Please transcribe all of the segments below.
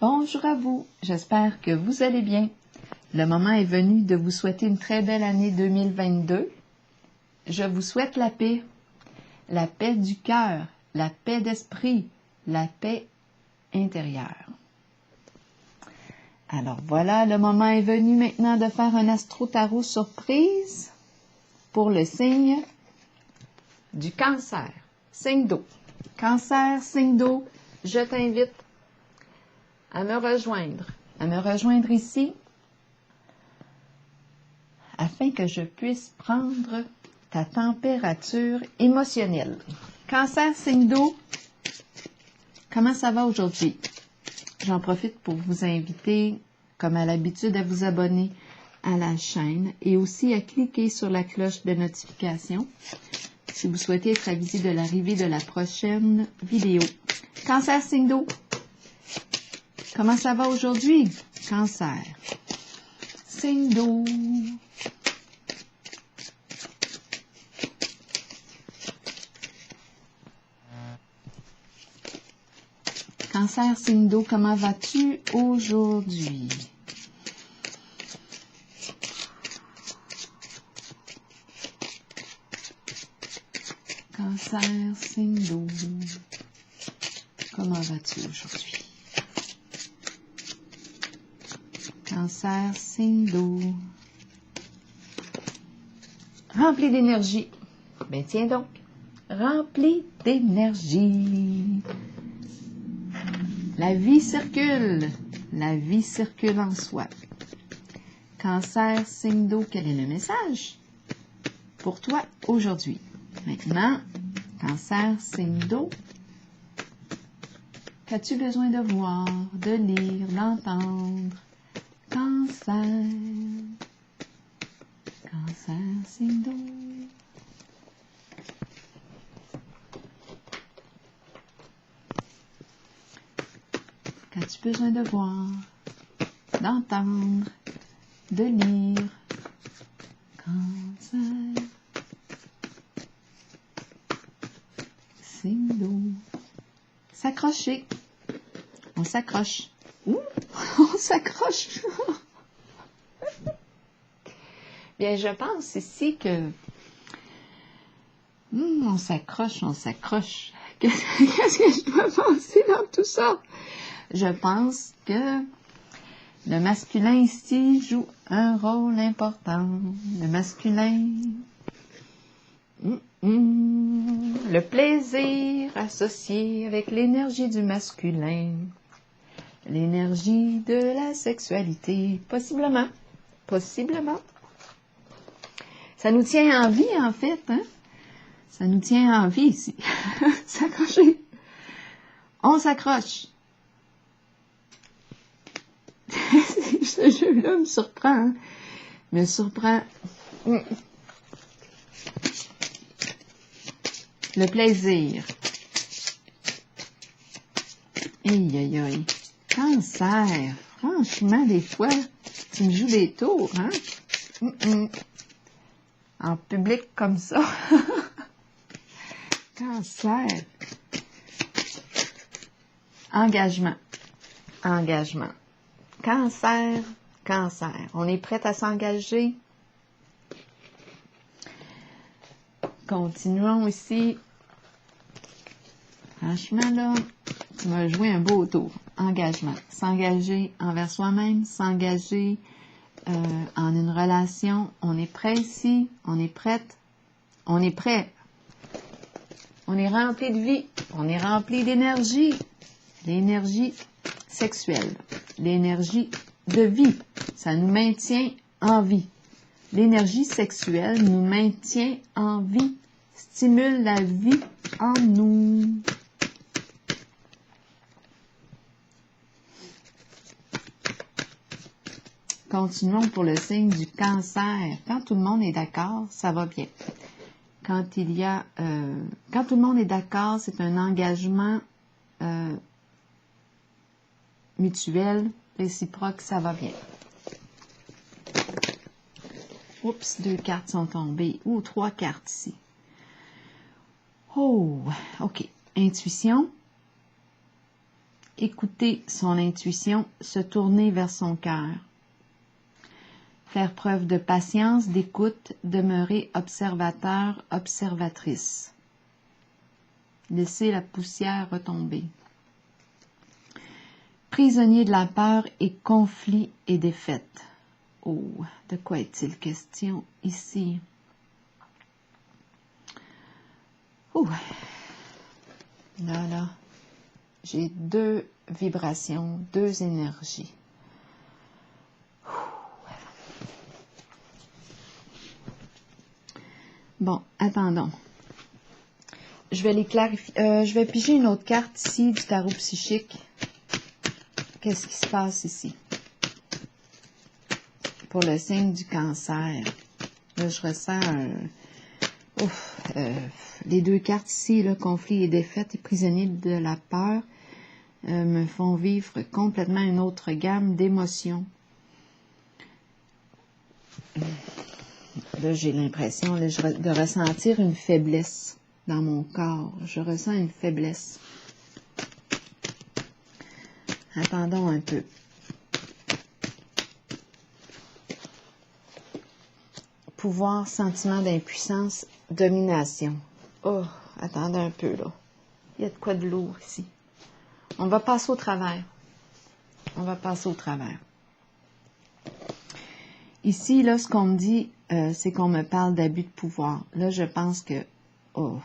Bonjour à vous, j'espère que vous allez bien. Le moment est venu de vous souhaiter une très belle année 2022. Je vous souhaite la paix du cœur, la paix d'esprit, la paix intérieure. Alors voilà, le moment est venu maintenant de faire un astro-tarot surprise pour le signe du cancer, signe d'eau. Cancer, signe d'eau, je t'invite à me rejoindre ici, afin que je puisse prendre ta température émotionnelle. Cancer, signe d'eau, comment ça va aujourd'hui? J'en profite pour vous inviter, comme à l'habitude, à vous abonner à la chaîne et aussi à cliquer sur la cloche de notification si vous souhaitez être avisé de l'arrivée de la prochaine vidéo. Cancer, signe d'eau, comment ça va aujourd'hui? Cancer, signe d'eau. Cancer, signe d'eau, comment vas-tu aujourd'hui? Cancer, signe d'eau, comment vas-tu aujourd'hui? Cancer, signe d'eau, rempli d'énergie. Ben tiens donc, rempli d'énergie. La vie circule en soi. Cancer, signe d'eau, quel est le message pour toi aujourd'hui? Maintenant, cancer, signe d'eau, qu'as-tu besoin de voir, de lire, d'entendre? Cancer, signe d'eau. Qu'as-tu besoin de voir, d'entendre, de lire? Cancer, signe d'eau. S'accrocher. On s'accroche. Ouh, on s'accroche. Bien, je pense ici que on s'accroche. Qu'est-ce que je dois penser dans tout ça? Je pense que le masculin ici joue un rôle important. Le masculin, le plaisir associé avec l'énergie du masculin, l'énergie de la sexualité, possiblement. Ça nous tient en vie, en fait, hein? Ça nous tient en vie ici. S'accrocher. On s'accroche. Ce jeu-là me surprend. Hein? Me surprend. Le plaisir. Aïe. Cancer. Franchement, des fois, tu me joues des tours, hein? En public comme ça. Cancer. Engagement. Cancer. On est prêt à s'engager. Continuons ici. Franchement, là, tu m'as joué un beau tour. Engagement. S'engager envers soi-même, s'engager en une relation. On est prêt ici. On est prête. On est prêt. On est rempli de vie. On est rempli d'énergie. L'énergie sexuelle. L'énergie de vie. Ça nous maintient en vie. L'énergie sexuelle nous maintient en vie. Stimule la vie en nous. Continuons pour le signe du cancer. Quand tout le monde est d'accord, ça va bien. Quand tout le monde est d'accord, c'est un engagement mutuel, réciproque, ça va bien. Oups, 2 cartes sont tombées. Ou 3 cartes ici. Oh, OK. Intuition. écouter son intuition, se tourner vers son cœur. Faire preuve de patience, d'écoute, demeurer observateur, observatrice. Laisser la poussière retomber. Prisonnier de la peur et conflit et défaite. Oh, de quoi est-il question ici? Ouh, là, j'ai deux vibrations, deux énergies. Bon, attendons. Je vais les clarifier. Je vais piger une autre carte ici du tarot psychique. Qu'est-ce qui se passe ici? Pour le signe du cancer. Là, je ressens les deux cartes ici, là, conflit et défaite et prisonnier de la peur, me font vivre complètement une autre gamme d'émotions. Là, j'ai l'impression de ressentir une faiblesse dans mon corps. Je ressens une faiblesse. Attendons un peu. Pouvoir, sentiment d'impuissance, domination. Oh, attendez un peu, là. Il y a de quoi de lourd ici. On va passer au travers. On va passer au travers. Ici, là, ce qu'on me dit, c'est qu'on me parle d'abus de pouvoir. Là, je pense que... Oh.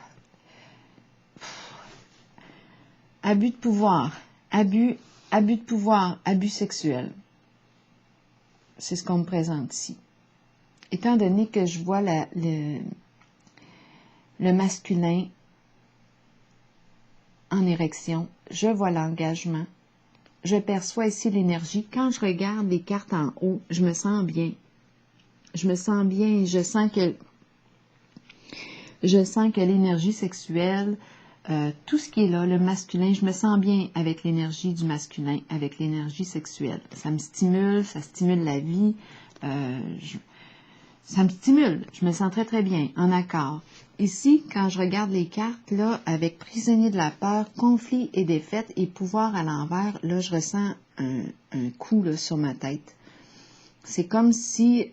Abus de pouvoir. Abus de pouvoir. Abus sexuel. C'est ce qu'on me présente ici. Étant donné que je vois le masculin en érection, je vois l'engagement, je perçois ici l'énergie. Quand je regarde les cartes en haut, je me sens bien. Je me sens bien, je sens que l'énergie sexuelle, tout ce qui est là, le masculin, je me sens bien avec l'énergie du masculin, avec l'énergie sexuelle. Ça me stimule, ça stimule la vie, ça me stimule, je me sens très très bien, en accord. Ici, quand je regarde les cartes, là, avec prisonnier de la peur, conflit et défaite et pouvoir à l'envers, là, je ressens un coup là, sur ma tête. C'est comme si,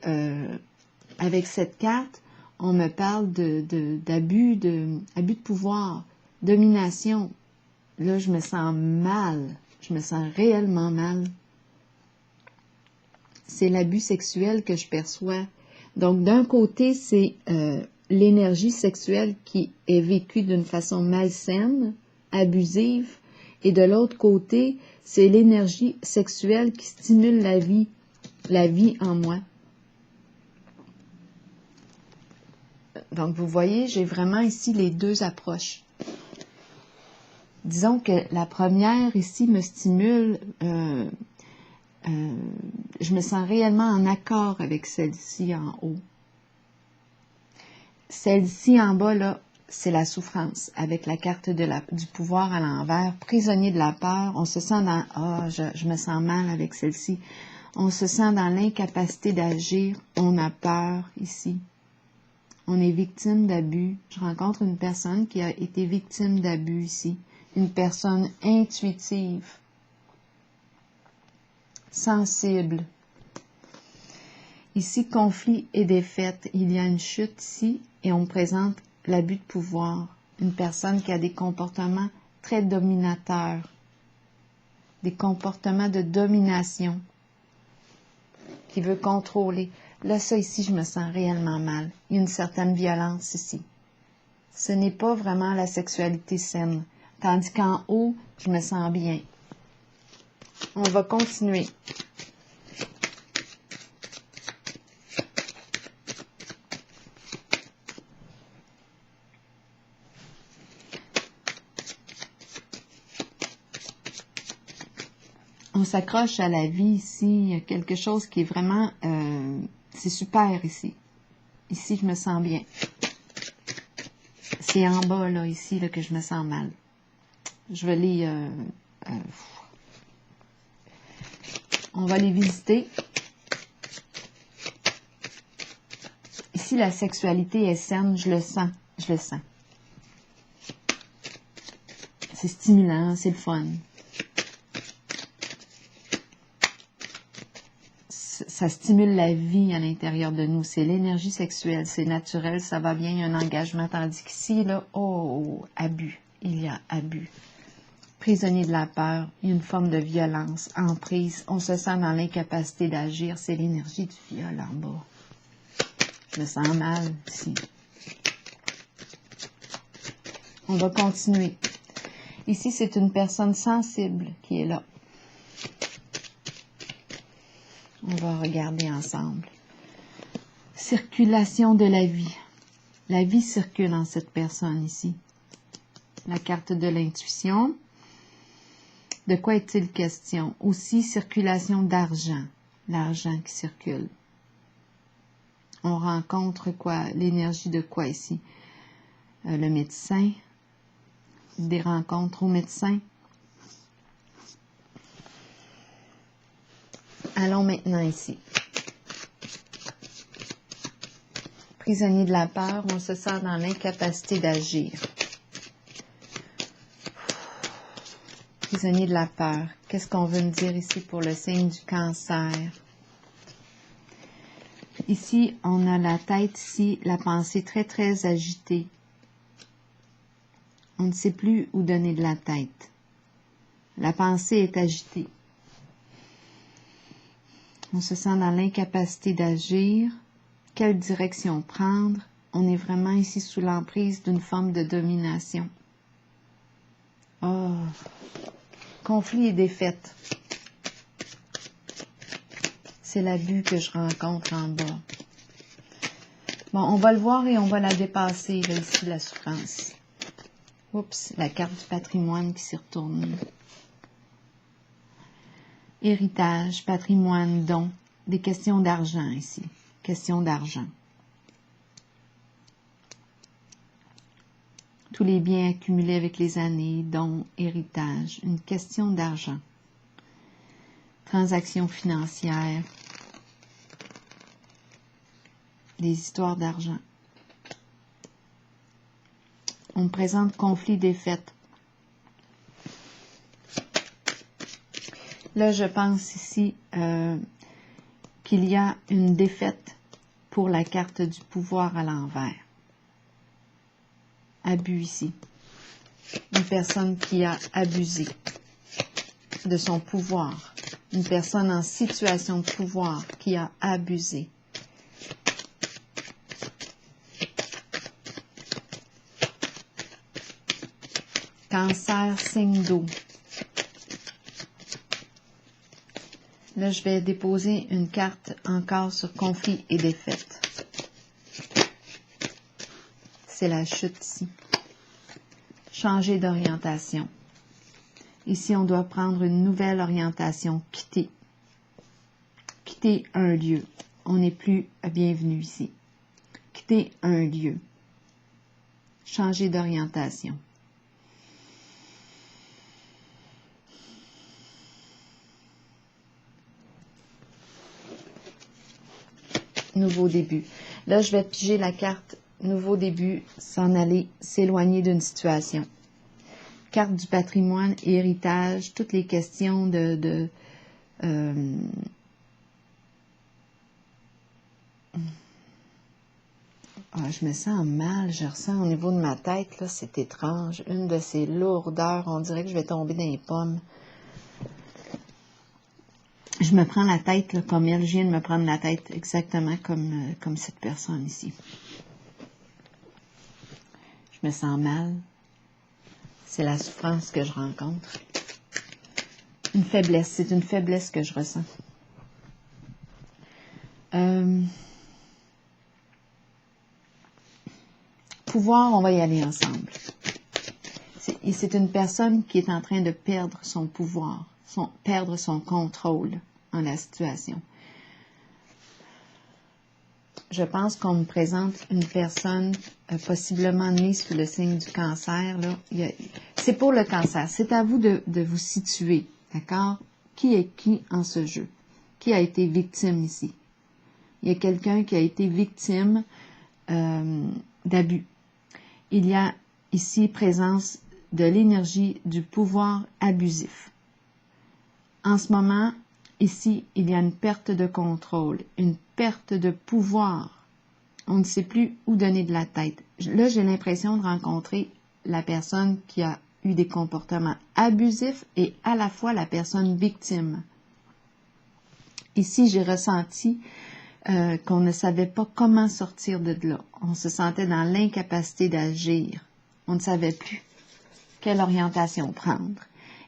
avec cette carte, on me parle d'abus de pouvoir, domination. Là, je me sens mal, je me sens réellement mal. C'est l'abus sexuel que je perçois. Donc, d'un côté, c'est l'énergie sexuelle qui est vécue d'une façon malsaine, abusive, et de l'autre côté, c'est l'énergie sexuelle qui stimule la vie en moi. Donc, vous voyez, j'ai vraiment ici les deux approches. Disons que la première ici me stimule, je me sens réellement en accord avec celle-ci en haut. Celle-ci en bas, là, c'est la souffrance, avec la carte du pouvoir à l'envers, prisonnier de la peur, on se sent dans, je me sens mal avec celle-ci, on se sent dans l'incapacité d'agir, on a peur ici. On est victime d'abus. Je rencontre une personne qui a été victime d'abus ici. Une personne intuitive, sensible. Ici, conflit et défaite. Il y a une chute ici et on me présente l'abus de pouvoir. Une personne qui a des comportements très dominateurs. Des comportements de domination. Qui veut contrôler. Là, ça ici, je me sens réellement mal. Il y a une certaine violence ici. Ce n'est pas vraiment la sexualité saine. Tandis qu'en haut, je me sens bien. On va continuer. On s'accroche à la vie ici. Il y a quelque chose qui est vraiment... c'est super ici. Ici, je me sens bien. C'est en bas, là, ici, là, que je me sens mal. Je vais les... on va les visiter. Ici, la sexualité est saine. Je le sens. Je le sens. C'est stimulant. C'est le fun. ça stimule la vie à l'intérieur de nous. C'est l'énergie sexuelle, c'est naturel, ça va bien, il y a un engagement. Tandis qu'ici, là, oh, abus, il y a abus. Prisonnier de la peur, il y a une forme de violence, emprise, on se sent dans l'incapacité d'agir, c'est l'énergie du viol en bas. Je me sens mal ici. On va continuer. Ici, c'est une personne sensible qui est là. On va regarder ensemble. Circulation de la vie. La vie circule en cette personne ici. La carte de l'intuition. De quoi est-il question? Aussi, circulation d'argent. L'argent qui circule. On rencontre quoi? L'énergie de quoi ici? Le médecin. Des rencontres au médecin. Allons maintenant ici. Prisonnier de la peur, on se sent dans l'incapacité d'agir. Prisonnier de la peur. Qu'est-ce qu'on veut me dire ici pour le signe du cancer? Ici, on a la tête ici, la pensée très, très agitée. On ne sait plus où donner de la tête. La pensée est agitée. On se sent dans l'incapacité d'agir. Quelle direction prendre? On est vraiment ici sous l'emprise d'une forme de domination. Oh! Conflit et défaite. C'est l'abus que je rencontre en bas. Bon, on va le voir et on va la dépasser, là, ici, la souffrance. Oups, la carte du patrimoine qui s'est retournée. Héritage, patrimoine, don. Des questions d'argent ici. Questions d'argent. Tous les biens accumulés avec les années, dons, héritage. Une question d'argent. Transactions financières. Des histoires d'argent. On me présente conflit, défaite. Là, je pense ici qu'il y a une défaite pour la carte du pouvoir à l'envers. Abus ici. Une personne qui a abusé de son pouvoir. Une personne en situation de pouvoir qui a abusé. Cancer, signe d'eau. Là, je vais déposer une carte encore sur conflit et défaite. C'est la chute ici. Changer d'orientation. Ici, on doit prendre une nouvelle orientation, quitter. Quitter un lieu. On n'est plus bienvenu ici. Quitter un lieu. Changer d'orientation. Nouveau début. Là, je vais piger la carte nouveau début, s'en aller, s'éloigner d'une situation. Carte du patrimoine, héritage, toutes les questions je me sens mal, je ressens au niveau de ma tête, là, c'est étrange. Une de ces lourdeurs, on dirait que je vais tomber dans les pommes. Je me prends la tête là, comme elle, je viens de me prendre la tête exactement comme cette personne ici. Je me sens mal. C'est la souffrance que je rencontre. Une faiblesse, c'est une faiblesse que je ressens. Pouvoir, on va y aller ensemble. C'est une personne qui est en train de perdre son pouvoir, perdre son contrôle en la situation. Je pense qu'on me présente une personne possiblement née sous le signe du cancer. C'est pour le cancer. C'est à vous de vous situer, d'accord? Qui est qui en ce jeu? Qui a été victime ici? Il y a quelqu'un qui a été victime d'abus. Il y a ici présence de l'énergie du pouvoir abusif. En ce moment, Ici, il y a une perte de contrôle, une perte de pouvoir. On ne sait plus où donner de la tête. Là, j'ai l'impression de rencontrer la personne qui a eu des comportements abusifs et à la fois la personne victime. Ici, j'ai ressenti qu'on ne savait pas comment sortir de là. On se sentait dans l'incapacité d'agir. On ne savait plus quelle orientation prendre.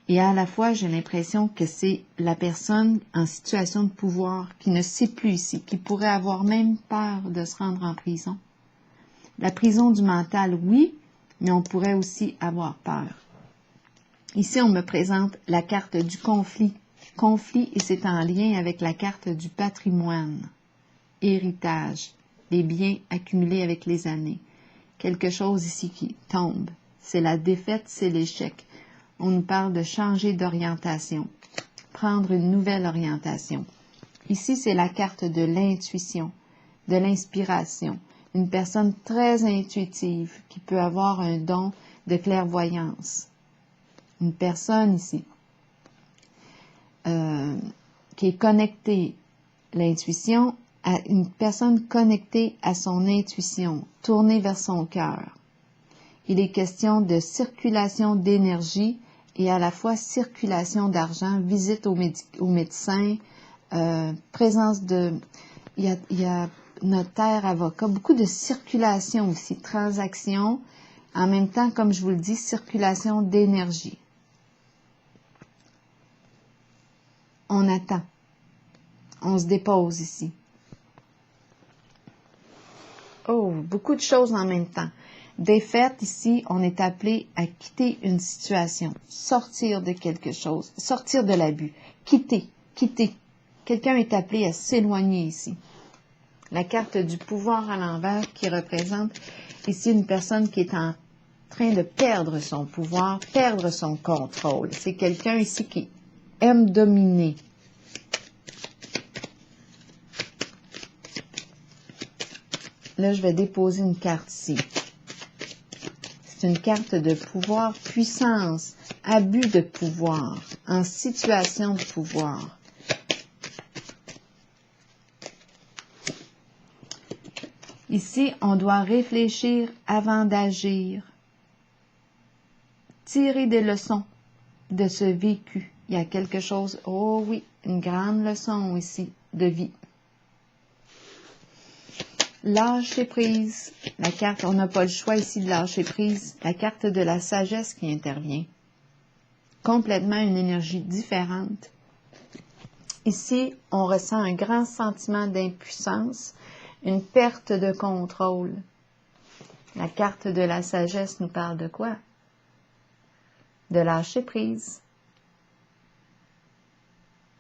Et à la fois, j'ai l'impression que c'est la personne en situation de pouvoir qui ne sait plus ici, qui pourrait avoir même peur de se rendre en prison. La prison du mental, oui, mais on pourrait aussi avoir peur. Ici, on me présente la carte du conflit. Conflit, et c'est en lien avec la carte du patrimoine. Héritage, les biens accumulés avec les années. Quelque chose ici qui tombe. C'est la défaite, c'est l'échec. On nous parle de changer d'orientation, prendre une nouvelle orientation. Ici, c'est la carte de l'intuition, de l'inspiration. Une personne très intuitive qui peut avoir un don de clairvoyance. Une personne ici qui est connectée, l'intuition, à une personne connectée à son intuition, tournée vers son cœur. Il est question de circulation d'énergie et à la fois circulation d'argent, visite au médecin, présence de... Il y a notaire, avocat, beaucoup de circulation aussi, transactions, en même temps, comme je vous le dis, circulation d'énergie. On attend. On se dépose ici. Oh, beaucoup de choses en même temps. Défaite, ici, on est appelé à quitter une situation, sortir de quelque chose, sortir de l'abus, quitter. Quelqu'un est appelé à s'éloigner ici. La carte du pouvoir à l'envers qui représente ici une personne qui est en train de perdre son pouvoir, perdre son contrôle. C'est quelqu'un ici qui aime dominer. Là, je vais déposer une carte ici. C'est une carte de pouvoir, puissance, abus de pouvoir, en situation de pouvoir. Ici, on doit réfléchir avant d'agir. Tirer des leçons de ce vécu. Il y a quelque chose, oh oui, une grande leçon ici de vie. Lâcher prise. La carte, on n'a pas le choix ici de lâcher prise. La carte de la sagesse qui intervient. Complètement une énergie différente. Ici, on ressent un grand sentiment d'impuissance, une perte de contrôle. La carte de la sagesse nous parle de quoi? De lâcher prise.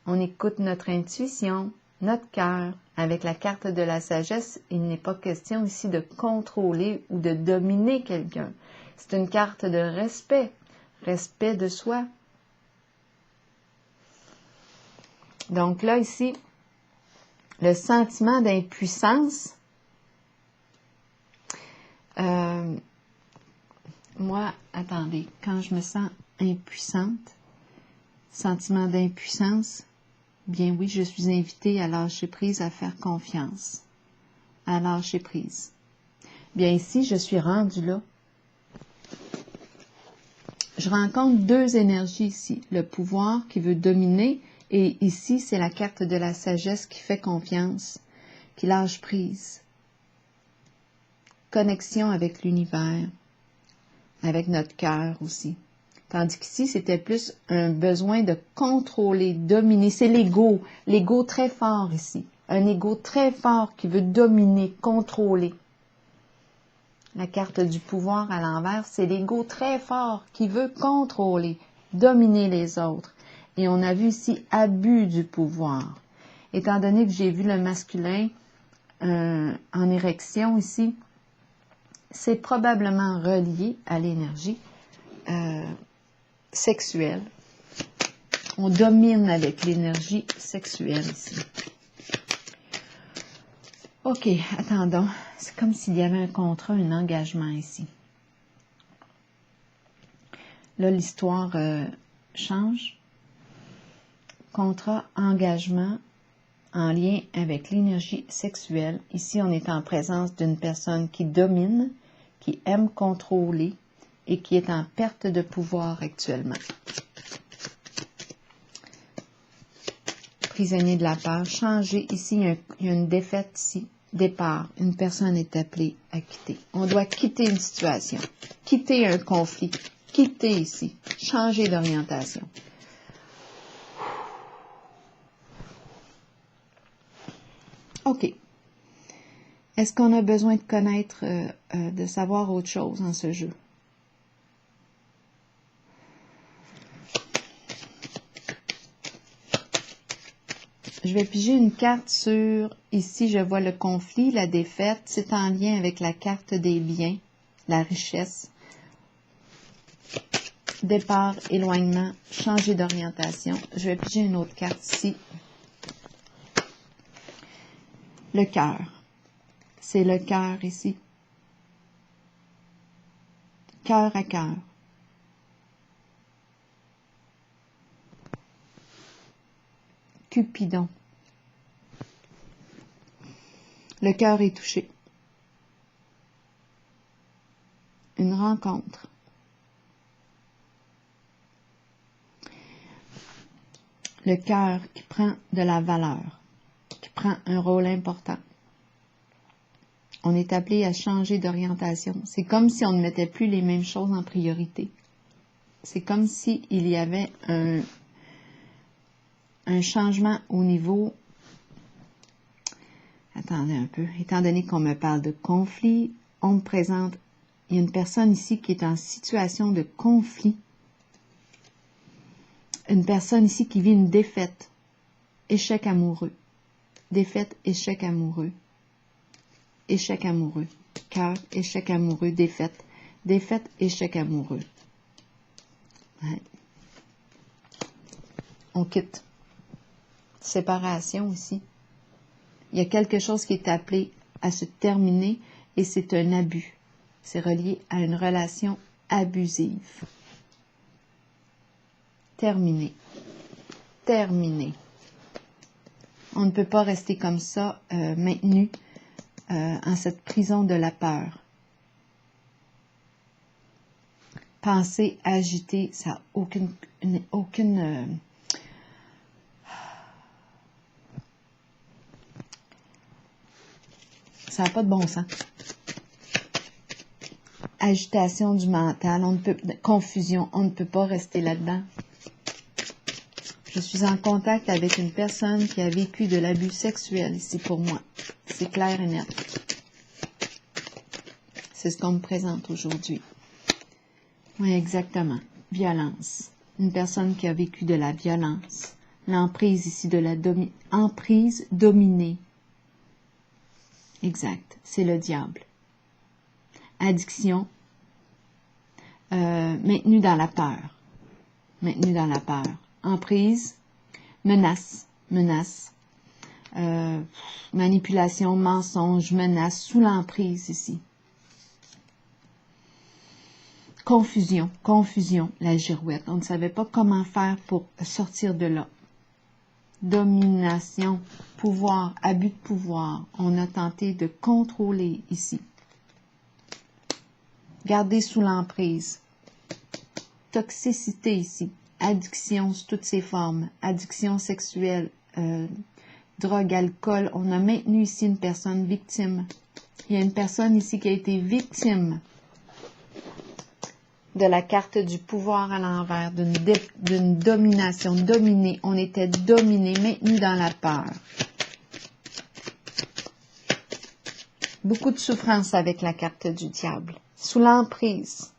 On écoute notre intuition, notre cœur. Avec la carte de la sagesse, il n'est pas question ici de contrôler ou de dominer quelqu'un. C'est une carte de respect, respect de soi. Donc là, ici, le sentiment d'impuissance, moi, attendez, quand je me sens impuissante, sentiment d'impuissance, bien oui, je suis invitée à lâcher prise, à faire confiance, à lâcher prise. Bien ici, je suis rendue là. Je rencontre deux énergies ici, le pouvoir qui veut dominer et ici, c'est la carte de la sagesse qui fait confiance, qui lâche prise. Connexion avec l'univers, avec notre cœur aussi. Tandis qu'ici, c'était plus un besoin de contrôler, dominer. C'est l'ego très fort ici. Un ego très fort qui veut dominer, contrôler. La carte du pouvoir à l'envers, c'est l'ego très fort qui veut contrôler, dominer les autres. Et on a vu ici abus du pouvoir. Étant donné que j'ai vu le masculin en érection ici, c'est probablement relié à l'énergie sexuelle. On domine avec l'énergie sexuelle ici. OK, attendons. C'est comme s'il y avait un contrat, un engagement ici. Là, l'histoire change. contrat, engagement en lien avec l'énergie sexuelle. Ici, on est en présence d'une personne qui domine, qui aime contrôler et qui est en perte de pouvoir actuellement. Prisonnier de la peur, changer. Ici, il y a une défaite ici. Départ. Une personne est appelée à quitter. On doit quitter une situation, quitter un conflit, quitter ici, changer d'orientation. OK. Est-ce qu'on a besoin de connaître, de savoir autre chose en ce jeu? Je vais piger une carte sur, ici je vois le conflit, la défaite, c'est en lien avec la carte des biens, la richesse, départ, éloignement, changer d'orientation. Je vais piger une autre carte ici. Le cœur, c'est le cœur ici. Cœur à cœur. Cupidon. Le cœur est touché. Une rencontre. Le cœur qui prend de la valeur, qui prend un rôle important. On est appelé à changer d'orientation. C'est comme si on ne mettait plus les mêmes choses en priorité. C'est comme s'il y avait un changement au niveau... Attendez un peu. Étant donné qu'on me parle de conflit, on me présente... Il y a une personne ici qui est en situation de conflit. Une personne ici qui vit une défaite. Échec amoureux. Défaite, échec amoureux. Échec amoureux. Cœur, échec amoureux, défaite. Défaite, échec amoureux. Ouais. On quitte. Séparation ici. Il y a quelque chose qui est appelé à se terminer et c'est un abus. C'est relié à une relation abusive. Terminé. Terminé. On ne peut pas rester comme ça, maintenu en cette prison de la peur. Penser, agiter, ça n'a aucune ça n'a pas de bon sens. Agitation du mental, confusion, on ne peut pas rester là-dedans. Je suis en contact avec une personne qui a vécu de l'abus sexuel ici pour moi. C'est clair et net. C'est ce qu'on me présente aujourd'hui. Oui, exactement. Violence. Une personne qui a vécu de la violence. L'emprise ici de la emprise dominée. Exact. C'est le diable. Addiction. Maintenue dans la peur. Maintenue dans la peur. Emprise. Menace. Menace. Manipulation, mensonge, menace. Sous l'emprise ici. Confusion, confusion, la girouette. On ne savait pas comment faire pour sortir de là. Domination, pouvoir, abus de pouvoir. On a tenté de contrôler ici. Garder sous l'emprise. Toxicité ici. Addiction sous toutes ses formes. Addiction sexuelle, drogue, alcool. On a maintenu ici une personne victime. Il y a une personne ici qui a été victime de la carte du pouvoir à l'envers, d'une domination, dominé. On était dominé, maintenu dans la peur. Beaucoup de souffrance avec la carte du diable. Sous l'emprise.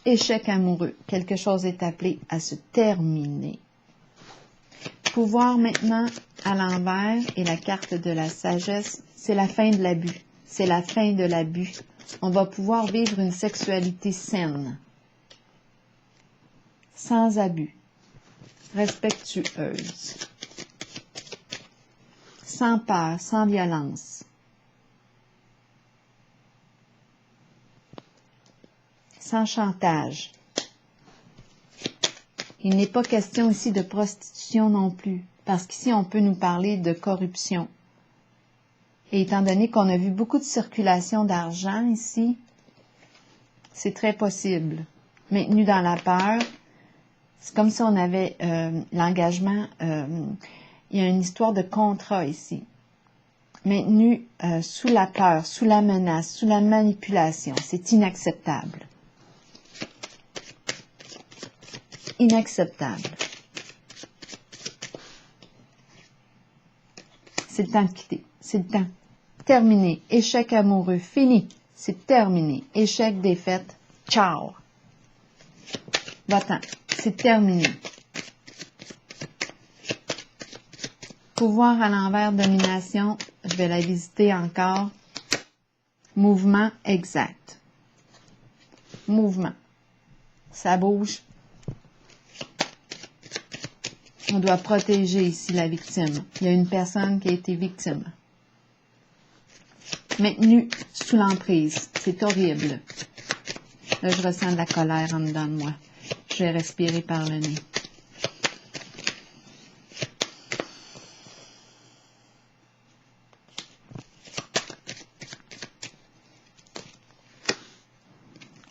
Échec amoureux. Quelque chose est appelé à se terminer. Pouvoir maintenant à l'envers et la carte de la sagesse, c'est la fin de l'abus. C'est la fin de l'abus. On va pouvoir vivre une sexualité saine. Sans abus. Respectueuse. Sans peur, sans violence. sans chantage. Il n'est pas question ici de prostitution non plus, parce qu'ici, on peut nous parler de corruption. Et étant donné qu'on a vu beaucoup de circulation d'argent ici, c'est très possible. Maintenu dans la peur, c'est comme si on avait l'engagement, il y a une histoire de contrat ici. Maintenu sous la peur, sous la menace, sous la manipulation. C'est inacceptable. Inacceptable. C'est le temps de quitter. C'est le temps. Terminé. Échec amoureux. Fini. C'est terminé. Échec, défaite. Ciao. Va-t'en. C'est terminé. Pouvoir à l'envers, domination. Je vais la visiter encore. Mouvement exact. Mouvement. Ça bouge. On doit protéger ici la victime. Il y a une personne qui a été victime. Maintenue sous l'emprise. C'est horrible. Là, je ressens de la colère en dedans de moi. Je vais respirer par le nez.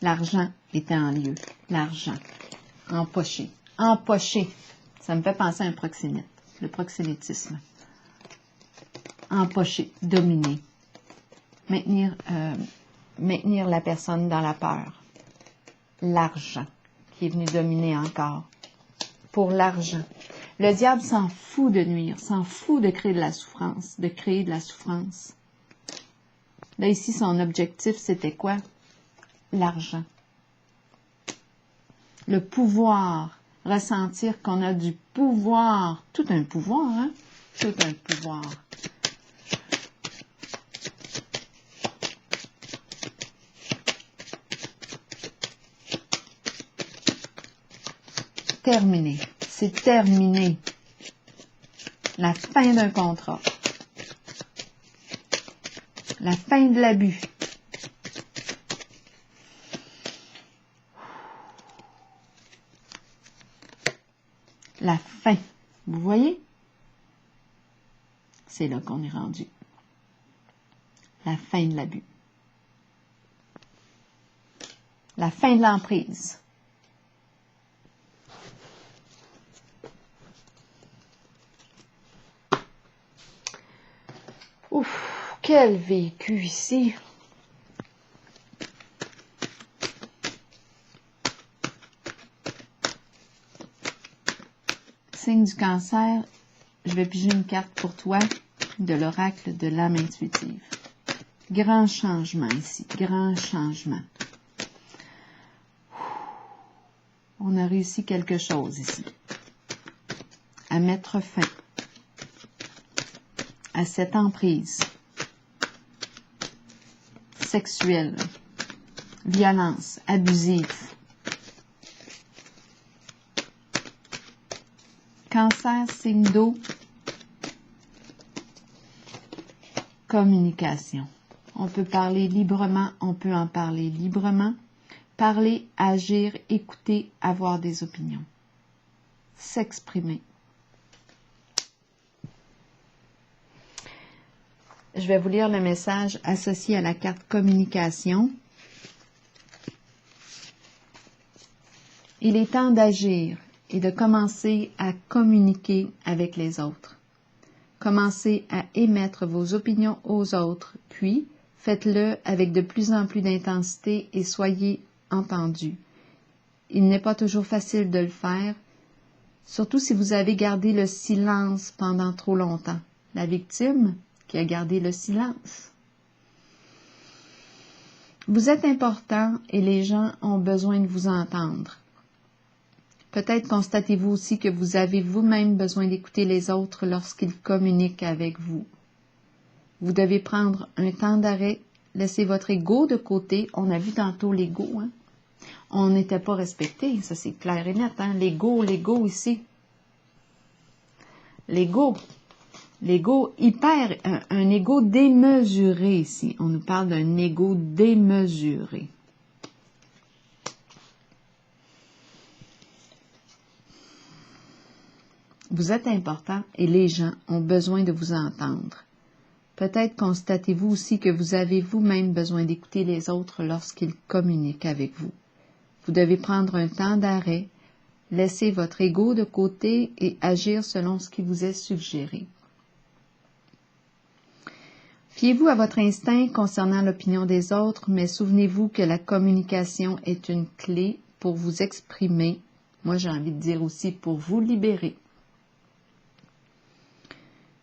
L'argent était en lieu. L'argent. Empoché. Empoché. Ça me fait penser à un proxénète. Le proxénétisme. Empoché. Dominer. Maintenir la personne dans la peur. L'argent qui est venu dominer encore. Pour l'argent. Le diable s'en fout de nuire, s'en fout de créer de la souffrance, Là, ici, son objectif, c'était quoi? L'argent. Le pouvoir. Ressentir qu'on a du pouvoir. Tout un pouvoir, hein? Tout un pouvoir. Terminé. C'est terminé. La fin d'un contrat. La fin de l'abus. La fin. Vous voyez? C'est là qu'on est rendu. La fin de l'abus. La fin de l'emprise. Ouf, quel vécu ici. Signe du cancer, je vais piger une carte pour toi de l'oracle de l'âme intuitive. Grand changement ici, grand changement. On a réussi quelque chose ici. À mettre fin à cette emprise sexuelle, violence, abusive. Cancer, signe d'eau, communication. On peut parler librement, on peut en parler librement. Parler, agir, écouter, avoir des opinions. S'exprimer. Je vais vous lire le message associé à la carte communication. Il est temps d'agir et de commencer à communiquer avec les autres. Commencez à émettre vos opinions aux autres, puis faites-le avec de plus en plus d'intensité et soyez entendus. Il n'est pas toujours facile de le faire, surtout si vous avez gardé le silence pendant trop longtemps. La victime qui a gardé le silence. Vous êtes important et les gens ont besoin de vous entendre. Peut-être constatez-vous aussi que vous avez vous-même besoin d'écouter les autres lorsqu'ils communiquent avec vous. Vous devez prendre un temps d'arrêt, laisser votre ego de côté. On a vu tantôt l'ego, hein? On n'était pas respecté, ça c'est clair et net, hein? L'ego ici. L'ego hyper, un ego démesuré ici. On nous parle d'un ego démesuré. Vous êtes important et les gens ont besoin de vous entendre. Peut-être constatez-vous aussi que vous avez vous-même besoin d'écouter les autres lorsqu'ils communiquent avec vous. Vous devez prendre un temps d'arrêt, laisser votre ego de côté et agir selon ce qui vous est suggéré. Fiez-vous à votre instinct concernant l'opinion des autres, mais souvenez-vous que la communication est une clé pour vous exprimer. Moi, j'ai envie de dire aussi pour vous libérer.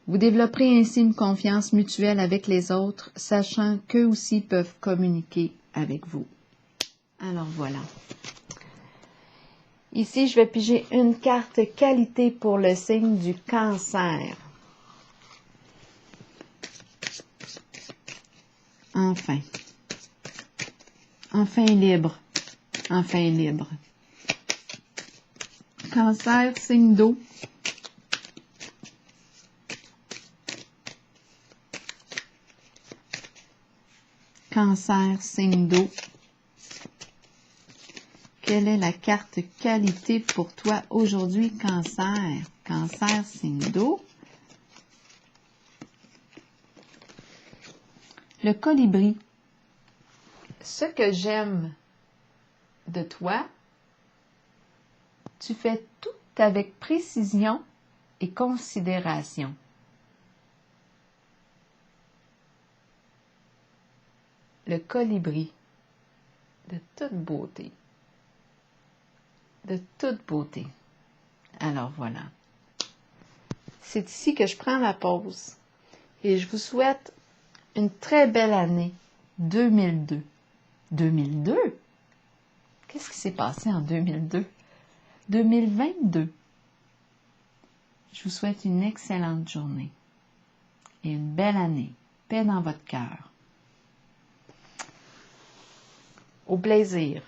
Vous développerez ainsi une confiance mutuelle avec les autres, sachant qu'eux aussi peuvent communiquer avec vous. Alors voilà. Ici, je vais piger une carte qualité pour le signe du Cancer. Enfin. Enfin libre. Enfin libre. Cancer, signe d'eau. Cancer, signe d'eau. Quelle est la carte qualité pour toi aujourd'hui, Cancer? Cancer, signe d'eau. Le colibri. Ce que j'aime de toi, tu fais tout avec précision et considération. Le colibri, de toute beauté. De toute beauté. Alors voilà. C'est ici que je prends la pause et je vous souhaite une très belle année 2002. 2002? Qu'est-ce qui s'est passé en 2002? 2022. Je vous souhaite une excellente journée et une belle année. Paix dans votre cœur. Au plaisir.